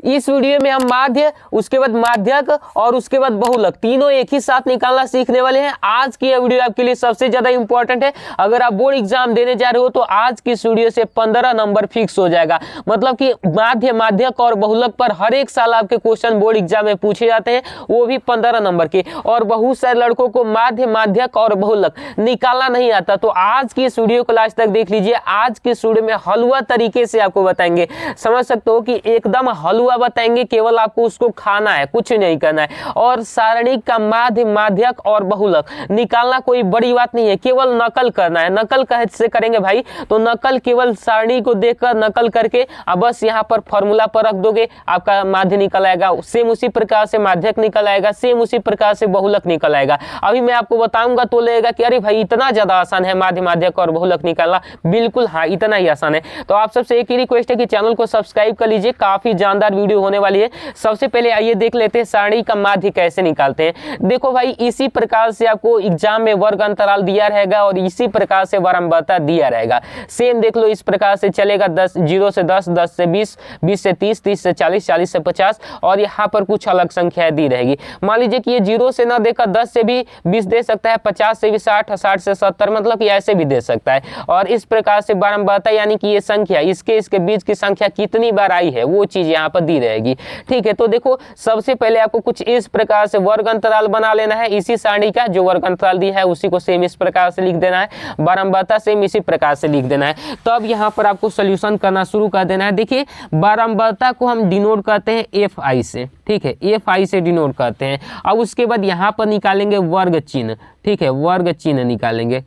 इस वीडियो में हम माध्य, उसके बाद माध्यक और उसके बाद बहुलक तीनों एक ही साथ निकालना सीखने वाले हैं। आज की यह वीडियो आपके लिए सबसे ज्यादा इंपॉर्टेंट है। अगर आप बोर्ड एग्जाम देने जा रहे हो तो आज की इस वीडियो से 15 नंबर फिक्स हो जाएगा। मतलब कि माध्य, माध्यक और बहुलक पर हर एक साल आपके क्वेश्चन बोर्ड एग्जाम में पूछे जाते हैं, वो भी 15 नंबर के। और बहुत सारे लड़कों को माध्य, माध्यक और बहुलक निकालना नहीं आता। तो आज की इस वीडियो को लास्ट तक देख लीजिए। आज की इस वीडियो में हलवा तरीके से आपको बताएंगे, समझ सकते हो कि एकदम हलवा बताएंगे, केवल आपको उसको खाना है, कुछ नहीं करना है। और सारणी का माध्य, माध्यक और बहुलक निकालना कोई बड़ी बात नहीं है, केवल नकल करना है। नकल कैसे करेंगे भाई? तो नकल केवल सारणी को देखकर नकल करके अब बस यहाँ पर फॉर्मूला पर रख दोगे, आपका माध्य निकल आएगा। सेम उसी प्रकार से माध्यक निकल आएगा, सेम उसी प्रकार से बहुलक निकल आएगा। अभी मैं आपको बताऊंगा तो लगेगा कि अरे भाई इतना ज्यादा आसान है माध्य, माध्यक और बहुलक निकालना। बिल्कुल हाँ, इतना ही आसान है। तो आप सबसे एक ही रिक्वेस्ट है कि चैनल को सब्सक्राइब कर लीजिए, काफी जानदार वीडियो होने वाली है। सबसे पहले आइए देख लेते हैं सारणी का माध्य कैसे निकालते हैं। देखो भाई, इसी प्रकार से आपको एग्जाम में वर्ग अंतराल दिया रहेगा और इसी प्रकार से बारंबारता दिया रहेगा। सेम देख लो, इस प्रकार से चलेगा 0 से 10, 10 से 20, 20 से 30, 30 से 40, 40 से 50 और यहाँ पर कुछ अलग संख्याएं दी रहेगी। मान लीजिए कि ये 0 से ना देकर 10 से भी 20 दे सकता है, 50 से भी 60, 60 से 70, मतलब कि ऐसे भी दे सकता है। और इस प्रकार से बारंबारता यानी कि ये संख्या इसके बीच की संख्या कितनी बार आई है वो चीज यहाँ पर दी रहेगी। ठीक है, तो देखो सबसे पहले आपको कुछ इस प्रकार से वर्ग अंतराल बना लेना है। इसी सारणी का जो वर्ग अंतराल दिया है उसी को सेम इस प्रकार से लिख देना है, बारंबारता सेम इसी प्रकार से लिख देना है। तो अब यहाँ पर आपको सोल्यूशन करना शुरू कर देना है। देखिए, बारंबारता को हम डिनोट करते हैं एफ आई से, ठीक है, एफ आई से डिनोट करते हैं। अब उसके बाद यहाँ पर निकालेंगे वर्ग चिन्ह, ठीक है, वर्ग चिन्ह निकालेंगे,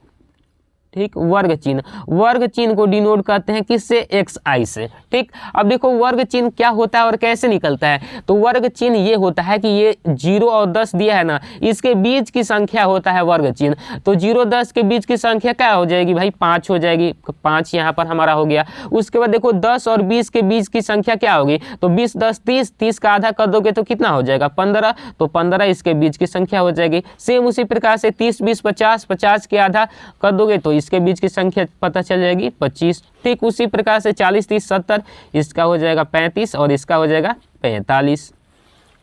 ठीक, वर्ग चिन्ह को डिनोट करते हैं किससे? एक्स आई से। ठीक, अब देखो वर्ग चिन्ह क्या होता है और कैसे निकलता है। तो वर्ग चिन्ह ये होता है कि ये 0 और 10 दिया है ना, इसके बीच की संख्या होता है वर्ग चिन्ह। तो 0 10 के बीच की संख्या क्या हो जाएगी भाई? 5 हो जाएगी। 5 यहाँ पर हमारा हो गया। उसके बाद देखो 10 और 20 के बीच की संख्या क्या होगी? तो 20 10 30, 30 का आधा कर दोगे तो कितना हो जाएगा? 15। तो 15 इसके बीच की संख्या हो जाएगी। सेम उसी प्रकार से 30 20 50, 50 के आधा कर दोगे तो इसके बीच की संख्या पता चल जाएगी 25। ठीक, उसी प्रकार से 40 30 70, इसका हो जाएगा 35 और इसका हो जाएगा 45।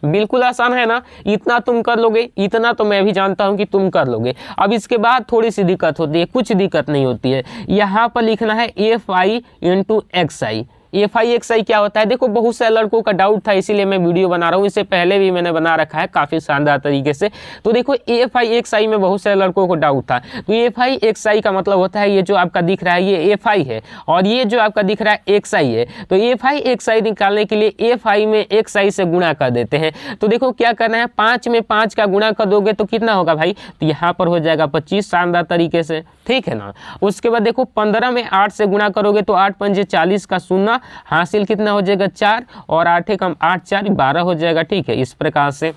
बिल्कुल आसान है ना? इतना तुम कर लोगे, इतना तो मैं भी जानता हूं कि तुम कर लोगे। अब इसके बाद थोड़ी सी दिक्कत होती है, कुछ दिक्कत नहीं होती है। यहाँ पर लिखना है F I into X I. F I X I क्या होता है? देखो बहुत सारे लड़कों का डाउट था, इसीलिए मैं वीडियो बना रहा हूँ। इससे पहले भी मैंने बना रखा है काफी शानदार तरीके से। तो देखो एफ आई एक्स आई में बहुत सारे लड़कों को डाउट था। तो एफ आई एक्स आई का मतलब होता है ये जो आपका दिख रहा है ये एफ आई है और ये जो आपका दिख रहा है एक्स आई है। तो एफ आई एक्स आई निकालने के लिए एफ आई में एक्स आई से गुणा कर देते हैं। तो देखो क्या करना है, 5 में 5 का गुणा कर दोगे तो कितना होगा भाई? तो यहाँ पर हो जाएगा 25, शानदार तरीके से। ठीक है ना? उसके बाद देखो 15 में 8 से गुणा करोगे तो 8 पंजे 40 का 0, हासिल कितना हो जाएगा? 4 और 8 कम 8 4 12 हो जाएगा। ठीक है, इस प्रकार से।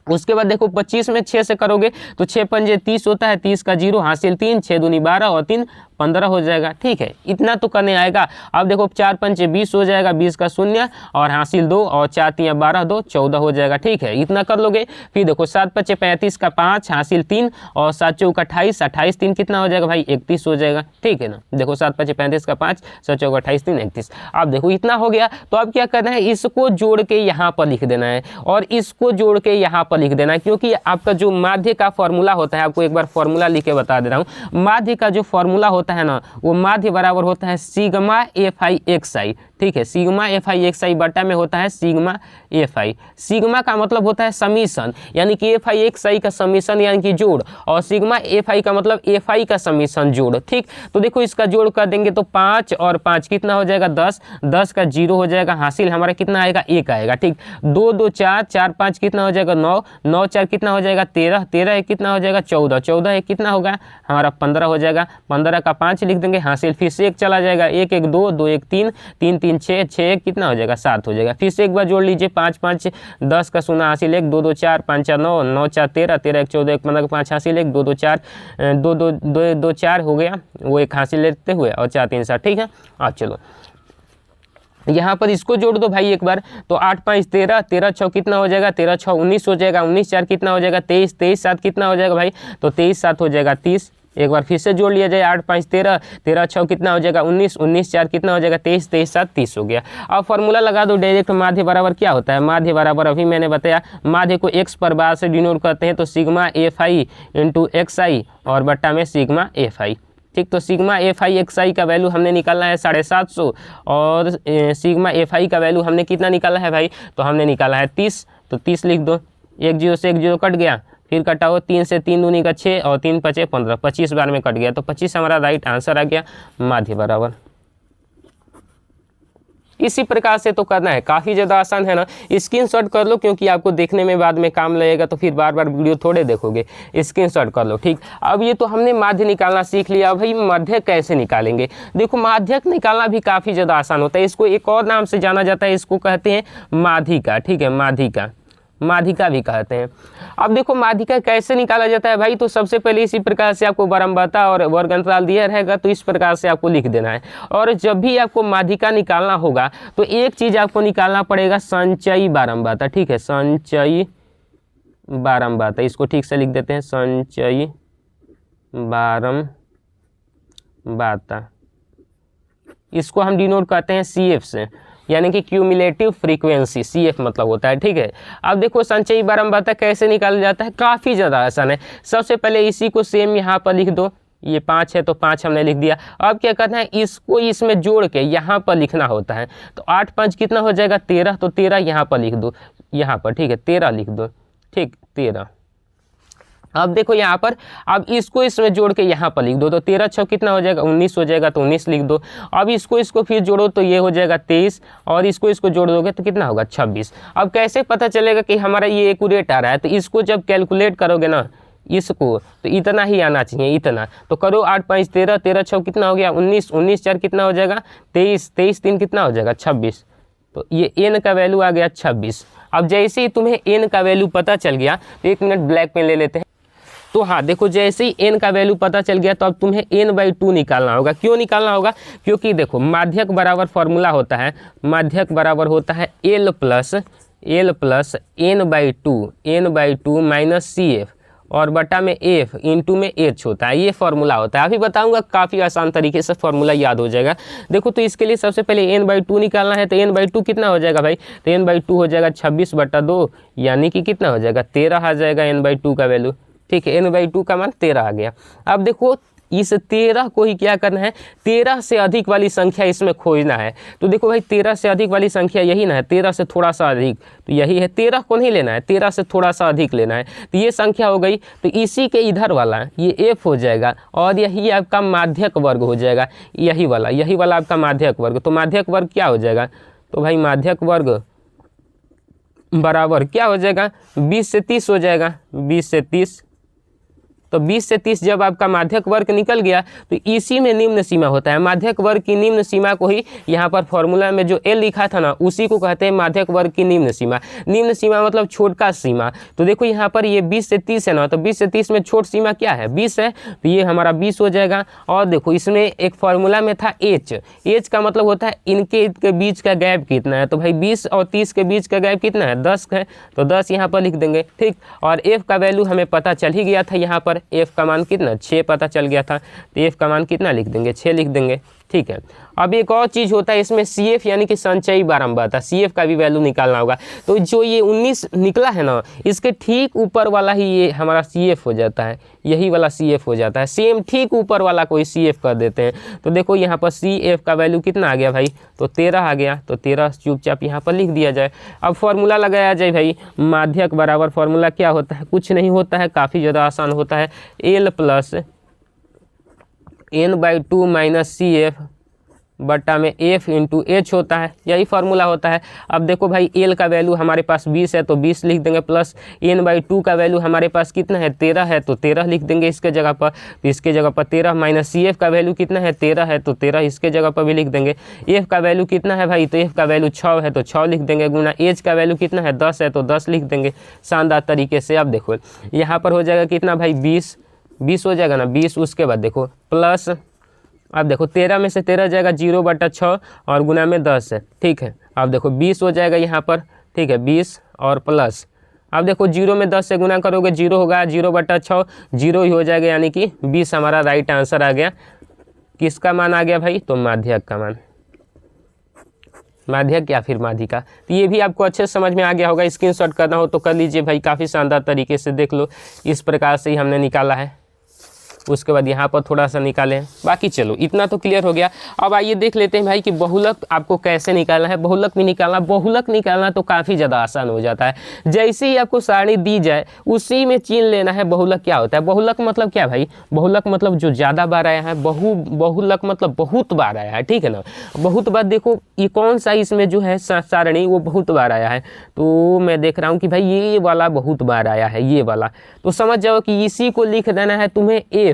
उसके बाद देखो 25 में 6 से करोगे तो 6 पंजे 30 होता है, 30 का 0, हासिल 3, 6 दूनी 12 और 3 15 हो जाएगा। ठीक है, इतना तो करने आएगा। अब देखो 4 पंचे 20 हो जाएगा, 20 का 0 और हासिल 2 और 4 3 12 2 14 हो जाएगा। ठीक है, इतना कर लोगे। फिर देखो 7 पंचे 35 का 5, हासिल 3 और 7 चौका 28, 28 3 कितना हो जाएगा भाई? 31 हो जाएगा। ठीक है ना? देखो 7 पंचे 35 का 5, 7 चौका 28 3 31। अब देखो इतना हो गया। तो अब क्या करना है, इसको जोड़ के यहाँ पर लिख देना है और इसको जोड़ के यहाँ पर लिख देना है, क्योंकि आपका जो माध्य का फॉर्मूला होता है, आपको एक बार फॉर्मूला लिख के बता दे रहा हूँ। माध्य का जो फॉर्मूला होता है ना, वो माध्य बराबर होता है सिग्मा एफ आई एक्स आई। ठीक है, सिग्मा एफ आई एक्स आई बटा में होता है सिग्मा एफ आई। सिग्मा का मतलब होता है समीशन, यानी कि एफ आई एक्स आई का समीशन यानी कि जोड़, और सिग्मा एफ आई का मतलब एफ आई का समीशन जोड़। ठीक, तो देखो इसका जोड़ कर देंगे तो 5 और 5 कितना हो जाएगा? 10, 10 का 0 हो जाएगा, हासिल हमारा कितना आएगा? 1 आएगा। ठीक, 2 2 4, 4 5 कितना हो जाएगा? 9, 9 4 कितना हो जाएगा? 13, 13 1 कितना हो जाएगा? 14, 14 1 कितना होगा हमारा? 15 हो जाएगा। 15 का 5 लिख देंगे, हासिल फिर से 1 चला जाएगा, 1 1 2, 2 1 3, 3 3 6, 6 1 कितना हो जाएगा? 7 हो जाएगा। फिर से एक बार जोड़ लीजिए, 5 5 10 का 0 हासिल 1, 2 2 4 5 4 9, 9 4 13, 13 1 14, 1 15 का 5 हासिल 1, 2 2 4 2 2 2 2 4 हो गया, वो 1 हासिल लेते हुए और 4 3 7। ठीक है, अब चलो यहाँ पर इसको जोड़ दो भाई एक बार। तो 8 5 13, 13 6 कितना हो जाएगा? 13 6 19 हो जाएगा, 19 4 कितना हो जाएगा? 23, 23 7 कितना हो जाएगा भाई? तो 23 7 हो जाएगा 30। एक बार फिर से जोड़ लिया जाए, 8 5 13, 13 6 कितना हो जाएगा 19, 19 4 कितना हो जाएगा 23, 23 7 30 हो गया। अब फॉर्मूला लगा दो डायरेक्ट। माध्य बराबर क्या होता है, माध्य बराबर अभी मैंने बताया, माध्य को x पर बार से डिनोट करते हैं, तो sigma F I into X I और बट्टा में सिग्मा एफ आई। ठीक, तो sigma F I X I का वैल्यू हमने निकाला है 750 और सिग्मा एफ आई का वैल्यू हमने कितना निकाला है भाई, तो हमने निकाला है 30, तो 30 लिख दो। 1 0 से 1 0 कट गया, फिर कटाओ 3 से 3 दूनी का 6 और 3 5 15, 25 बार में कट गया, तो 25 हमारा राइट आंसर आ गया। माध्य बराबर इसी प्रकार से तो करना है, काफ़ी ज़्यादा आसान है ना। स्क्रीनशॉट कर लो क्योंकि आपको देखने में बाद में काम लगेगा, तो फिर बार बार वीडियो थोड़े देखोगे, स्क्रीनशॉट कर लो। ठीक, अब ये तो हमने माध्य निकालना सीख लिया। अब भाई माध्यक कैसे निकालेंगे। देखो माध्यक निकालना भी काफ़ी ज़्यादा आसान होता है। इसको एक और नाम से जाना जाता है, इसको कहते हैं माध्यिका। ठीक है, माध्यिका, माध्यिका भी कहते हैं। अब देखो माध्यिका कैसे निकाला जाता है भाई, तो सबसे पहले इसी प्रकार से आपको बारंबारता और वर्ग अंतराल दिया रहेगा, तो इस प्रकार से आपको लिख देना है। और जब भी आपको माध्यिका निकालना होगा तो एक चीज़ आपको निकालना पड़ेगा, संचयी बारंबारता। ठीक है, संचयी बारंबारता, इसको ठीक से लिख देते हैं, संचयी बारंबारता। इसको हम डिनोट करते हैं CF से, यानी कि क्यूमुलेटिव फ्रीक्वेंसी, CF मतलब होता है। ठीक है, अब देखो संचयी बारंबारता कैसे निकाला जाता है, काफ़ी ज़्यादा आसान है। सबसे पहले इसी को सेम यहाँ पर लिख दो, ये 5 है तो 5 हमने लिख दिया। अब क्या करना है, इसको इसमें जोड़ के यहाँ पर लिखना होता है, तो 8 5 कितना हो जाएगा 13, तो 13 यहाँ पर लिख दो, यहाँ पर। ठीक है, 13 लिख दो। ठीक, 13। अब देखो यहाँ पर, अब इसको इसमें जोड़ के यहाँ पर लिख दो, तो 13 6 कितना हो जाएगा 19 हो जाएगा, तो 19 लिख दो। अब इसको फिर जोड़ो तो ये हो जाएगा 23, और इसको जोड़ दोगे तो कितना होगा 26। अब कैसे पता चलेगा कि हमारा ये एक्यूरेट आ रहा है, तो इसको जब कैलकुलेट करोगे ना इसको, तो इतना ही आना चाहिए, इतना। तो करो 8 5 13, 13 6 कितना हो गया 19, 19 4 कितना हो जाएगा 23, 23 3 कितना हो जाएगा 26। तो ये n का वैल्यू आ गया 26। अब जैसे ही तुम्हें n का वैल्यू पता चल गया, तो 1 मिनट ब्लैक पेन ले लेते हैं। तो हाँ देखो, जैसे ही n का वैल्यू पता चल गया, तो अब तुम्हें n/2 निकालना होगा। क्यों निकालना होगा, क्योंकि देखो माध्यक बराबर फॉर्मूला होता है, माध्यक बराबर होता है L plus n/2 minus CF और बटा में F इंटू में H होता है। ये फॉर्मूला होता है, अभी बताऊंगा, काफ़ी आसान तरीके से फॉर्मूला याद हो जाएगा। देखो, तो इसके लिए सबसे पहले n/2 निकालना है, तो n/2 कितना हो जाएगा भाई, तो n/2 हो जाएगा 26/2, यानी कि कितना हो जाएगा 13 आ जाएगा n/2 का वैल्यू। ठीक है, n/2 का मान 13 आ गया। अब देखो इस 13 को ही क्या करना है, 13 से अधिक वाली संख्या इसमें खोजना है। तो देखो भाई 13 से अधिक वाली संख्या यही ना है, 13 से थोड़ा सा अधिक, तो यही है। 13 को नहीं लेना है, 13 से थोड़ा सा अधिक लेना है, तो ये संख्या हो गई। तो इसी के इधर वाला ये F हो जाएगा, और यही आपका माध्यक वर्ग हो जाएगा, यही वाला आपका माध्यक वर्ग। तो माध्यक वर्ग क्या हो जाएगा, तो भाई माध्यक वर्ग बराबर क्या हो जाएगा 20 से 30 हो जाएगा, 20 से 30। तो 20 से 30 जब आपका माध्यक वर्ग निकल गया, तो इसी में निम्न सीमा होता है। माध्यक वर्ग की निम्न सीमा को ही यहाँ पर फॉर्मूला में जो L लिखा था ना, उसी को कहते हैं माध्यक वर्ग की निम्न सीमा। निम्न सीमा मतलब छोटका सीमा। तो देखो यहाँ पर ये 20 से 30 है ना, तो 20 से 30 में छोट सीमा क्या है 20 है, तो ये हमारा 20 हो जाएगा। और देखो इसमें एक फॉर्मूला में था H का मतलब होता है इनके बीच का गैप कितना है। तो भाई 20 और 30 के बीच का गैप कितना है 10 है, तो 10 यहाँ पर लिख देंगे। ठीक, और F का वैल्यू हमें पता चल ही गया था, यहाँ पर F का मान कितना 6 पता चल गया था, तो F का मान कितना लिख देंगे 6 लिख देंगे। ठीक है, अब एक और चीज़ होता है इसमें CF यानी कि संचयी बारंबारता, CF का भी वैल्यू निकालना होगा। तो जो ये 19 निकला है ना, इसके ठीक ऊपर वाला ही ये हमारा CF हो जाता है, यही वाला CF हो जाता है। सेम ठीक ऊपर वाला कोई CF कर देते हैं। तो देखो यहाँ पर CF का वैल्यू कितना आ गया भाई, तो 13 आ गया, तो 13 चुपचाप यहाँ पर लिख दिया जाए। अब फॉर्मूला लगाया जाए भाई, माध्यक बराबर फॉर्मूला क्या होता है, कुछ नहीं होता है, काफ़ी ज़्यादा आसान होता है, L plus n/2 minus CF बट्टा में F इंटू H होता है, यही फार्मूला होता है। अब देखो भाई L का वैल्यू हमारे पास 20 है, तो 20 लिख देंगे, प्लस n/2 का वैल्यू हमारे पास कितना है 13 है, तो 13 लिख देंगे इसके जगह पर। तो इसके जगह पर 13 माइनस CF का वैल्यू कितना है 13 है, तो 13 इसके जगह पर भी लिख देंगे। F का वैल्यू कितना है भाई, तो F का वैल्यू 6 है, तो 6 लिख देंगे, गुना H का वैल्यू कितना है 10 है, तो 10 लिख देंगे शानदार तरीके से। अब देखो यहाँ पर हो जाएगा कितना भाई 20 हो जाएगा ना 20, उसके बाद देखो प्लस, अब देखो 13 में से 13 जाएगा 0/6 और गुना में 10 है। ठीक है, अब देखो 20 हो जाएगा यहाँ पर, ठीक है 20 और प्लस, अब देखो 0 में 10 से गुना करोगे 0 होगा, 0/6 0 ही हो जाएगा, यानी कि 20 हमारा राइट आंसर आ गया। किसका मान आ गया भाई? तो माध्यक का मान, माध्यक या फिर माध्यिका। तो ये भी आपको अच्छे से समझ में आ गया होगा। स्क्रीनशॉट करना हो तो कर लीजिए भाई, काफ़ी शानदार तरीके से देख लो। इस प्रकार से ही हमने निकाला है। उसके बाद यहाँ पर थोड़ा सा निकालें, बाकी चलो इतना तो क्लियर हो गया। अब आइए देख लेते हैं भाई कि बहुलक आपको कैसे निकालना है। बहुलक भी निकालना, बहुलक निकालना तो काफ़ी ज़्यादा आसान हो जाता है। जैसे ही आपको सारणी दी जाए उसी में चिन्ह लेना है बहुलक क्या होता है। बहुलक मतलब क्या भाई? बहुलक मतलब जो ज़्यादा बार आया है, बहुलक मतलब बहुत बार आया है, ठीक है ना। बहुत बार देखो ये कौन सा इसमें जो है सारणी वो बहुत बार आया है, तो मैं देख रहा हूँ कि भाई ये वाला बहुत बार आया है, ये वाला। तो समझ जाओ कि इसी को लिख देना है तुम्हें एफ,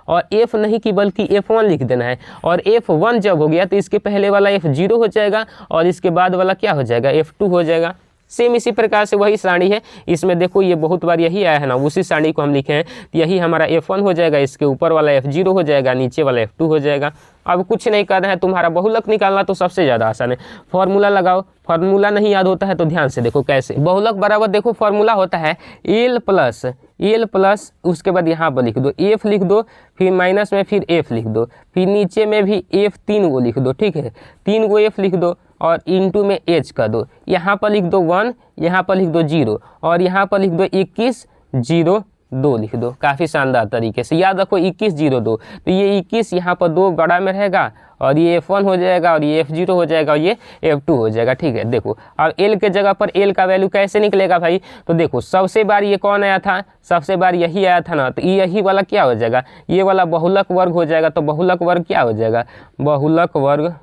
और एफ नहीं कि बल्कि F1 लिख देना है। और F1 जब हो गया तो इसके पहले वाला F0 हो जाएगा और इसके बाद वाला क्या हो जाएगा? F2 हो जाएगा। सेम इसी प्रकार से वही सारणी है। इसमें देखो ये बहुत बार यही आया है ना, उसी सारणी को हम लिखे हैं। तो यही हमारा F1 हो जाएगा, इसके ऊपर वाला F0 हो जाएगा, नीचे वाला F2 हो जाएगा। अब कुछ नहीं करना है, तुम्हारा बहुलक निकालना तो सबसे ज़्यादा आसान है। फॉर्मूला लगाओ। फॉर्मूला नहीं याद होता है तो ध्यान से देखो कैसे। बहुलक बराबर देखो फॉर्मूला होता है एल प्लस उसके बाद यहाँ पर लिख दो एफ लिख दो, फिर माइनस में फिर एफ लिख दो, फिर नीचे में भी एफ 3 गो लिख दो, ठीक है। 3 गो एफ लिख दो और इंटू में एच कर दो। यहाँ पर लिख दो 1, यहाँ पर लिख दो 0 और यहाँ पर लिख दो 21 0 2 लिख दो। काफ़ी शानदार तरीके से याद रखो 21 0 2। तो ये 21 यहाँ पर 2 बड़ा में रहेगा और ये F1 हो जाएगा और ये F0 हो जाएगा और ये F2 हो जाएगा, ठीक है। देखो अब L के जगह पर L का वैल्यू कैसे निकलेगा भाई? तो देखो सबसे बार ये कौन आया था? सबसे बार यही आया था ना, तो यही वाला क्या हो जाएगा? ये वाला बहुलक वर्ग हो जाएगा। तो बहुलक वर्ग क्या हो जाएगा? बहुलक वर्ग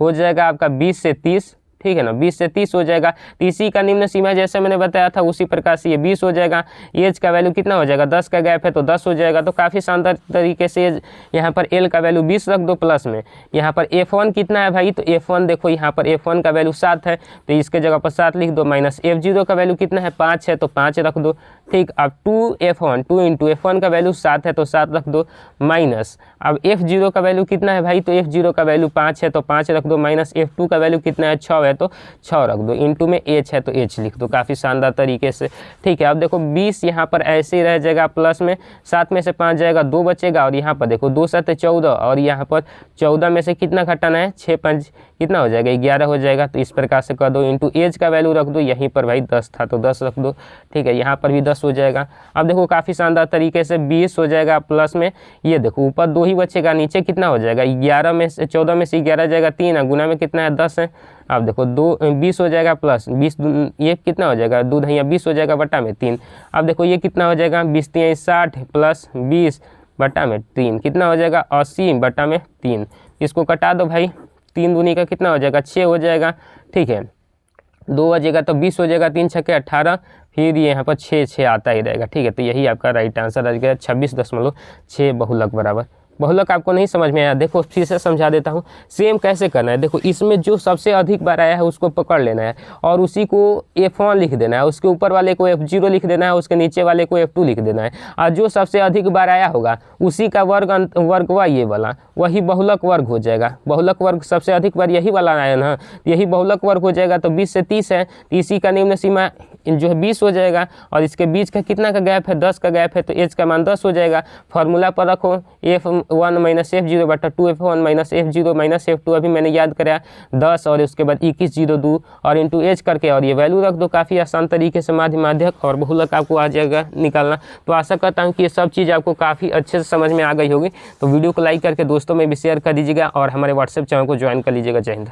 हो जाएगा आपका 20 से 30, ठीक है ना। 20 से 30 हो जाएगा। तो इसी का निम्न सीमा जैसे मैंने बताया था उसी प्रकार से ये 20 हो जाएगा। एज का वैल्यू कितना हो जाएगा? 10 का गैप है तो 10 हो जाएगा। तो काफ़ी शानदार तरीके से यहाँ पर एल का वैल्यू 20 रख दो प्लस में। यहाँ पर F1 कितना है भाई? तो F1 देखो यहाँ पर F1 का वैल्यू 7 है तो इसके जगह पर 7 लिख दो। माइनस F0 का वैल्यू कितना है? 5 है तो 5 रख दो, ठीक। अब 2F1 2 इंटू F1 का वैल्यू 7 है तो 7 रख दो, माइनस अब F0 का वैल्यू कितना है भाई? तो F0 का वैल्यू 5 है तो 5 रख दो, माइनस F2 का वैल्यू कितना है? 6 है तो 6 रख दो, इंटू में H है तो H लिख दो। काफ़ी शानदार तरीके से, ठीक है। अब देखो 20 यहाँ पर ऐसे ही रह जाएगा, प्लस में 7 में से 5 जाएगा 2 बचेगा और यहाँ पर देखो 2 7 14 और यहाँ पर 14 में से कितना घटाना है? 6 5 कितना हो जाएगा? 11 हो जाएगा। तो इस प्रकार से कर दो, इंटू एज का वैल्यू रख दो। यहीं पर भाई 10 था तो 10 रख दो, ठीक है। यहाँ पर भी 10 हो जाएगा। अब देखो काफ़ी शानदार तरीके से 20 हो जाएगा प्लस में, ये देखो ऊपर 2 ही बचेगा, नीचे कितना हो जाएगा? 11 में से 14 में से 11 जाएगा 3 है, गुना में कितना है? 10 है। अब देखो 20 हो जाएगा प्लस 20, ये कितना हो जाएगा? 2 दहिया 20 हो जाएगा बटा में 3। अब देखो ये कितना हो जाएगा? 20 3 60 प्लस 20 बटा में 3 कितना हो जाएगा? 80 बटा में 3। इसको कटा दो भाई, 3 दूनी का कितना हो जाएगा? 6 हो जाएगा, ठीक है। 2 बजेगा तो 20 हो जाएगा, 3 छक्के 18, फिर ये यहाँ पर 6 आता ही रहेगा, ठीक है। तो यही आपका राइट आंसर आ गया 26.6 बहुलक बराबर। बहुलक आपको नहीं समझ में आया, देखो फिर से समझा देता हूँ। सेम कैसे करना है, देखो इसमें जो सबसे अधिक बार आया है उसको पकड़ लेना है और उसी को F1 लिख देना है, उसके ऊपर वाले को F0 लिख देना है, उसके नीचे वाले को F2 लिख देना है। और जो सबसे अधिक बार आया होगा उसी का वर्ग हुआ ये वाला, वही बहुलक वर्ग हो जाएगा। बहुलक वर्ग सबसे अधिक बार यही वाला आया ना, यही बहुलक वर्ग हो जाएगा। तो 20 से 30 है तो इसी का निम्न सीमा जो है 20 हो जाएगा और इसके बीच का कितना का गैप है? 10 का गैप है तो एच का मान 10 हो जाएगा। फॉर्मूला पर रखो F1 माइनस F0 बटा 2F1 minus F0 minus F2, अभी मैंने याद कराया 10 और उसके बाद 21 0 2 और इंटू एच करके और ये वैल्यू रख दो। काफ़ी आसान तरीके से माध्यक और बहुलक आपको आ जाएगा निकालना। तो आशा करता हूँ कि ये सब चीज़ आपको काफ़ी अच्छे से समझ में आ गई होगी। तो वीडियो को लाइक करके दोस्तों में भी शेयर कर दीजिएगा और हमारे व्हाट्सएप चैनल को ज्वाइन कर लीजिएगा। जय हिंद।